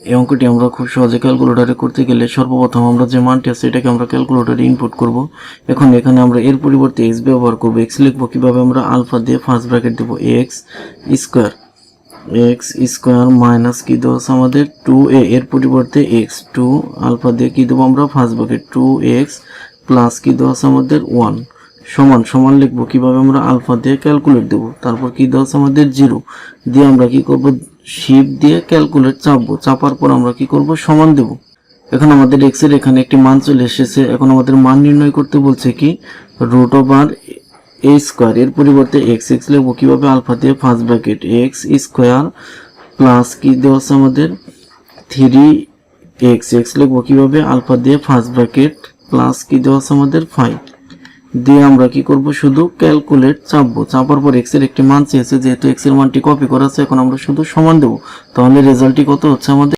এই অঙ্কটি আমরা খুব সহজে ক্যালকুলেটরে করতে গেলে সর্বপ্রথম আমরা যে মানটি আছে এটাকে আমরা ক্যালকুলেটরে ইনপুট করব। এখন এখানে আমরা এর পরিবর্তে x ব্যবহার করব। x লিখব কিভাবে, আমরা আলফা দিয়ে ফার্স্ট ব্র্যাকেট দেব x স্কয়ার মাইনাস কি দেওয়া আছে আমাদের 2a, এর পরিবর্তে x 2 আলফা দিয়ে কি দেবো আমরা ফার্স্ট ব্র্যাকেট 2x প্লাস কি দেওয়া আছে আমাদের 1 সমান সমান লিখবো কিভাবে, আমরা আলফা দিয়ে ক্যালকুলেট দেব। তারপর কি দেওয়া আছে আমাদের 0 দিয়ে আমরা কি করব, শিফট দিয়ে ক্যালকুলেট চাপবো, চাপার পর আমরা কি করব সমান দেব। এখন আমাদের x এর এখানে একটি মান চলে এসেছে। এখন আমাদের মান নির্ণয় করতে বলছে কি রুট ওভার a স্কয়ার, এর পরিবর্তে x লিখবো কিভাবে, আলফা দিয়ে first bracket x square plus কি দেওয়া আছে আমাদের 3x, লিখবো কিভাবে, আলফা দিয়ে ফার্স্ট ব্র্যাকেট প্লাস কি দেওয়া আছে আমাদের 5 দিয়ে আমরা কি করব শুধু ক্যালকুলেট চাপবো। চাপার পর x এর একটি মান চেয়েছে, যেহেতু x এর মানটি কপি করা আছে এখন আমরা শুধু সমান দেব। তাহলে রেজাল্টটি কত হচ্ছে আমাদের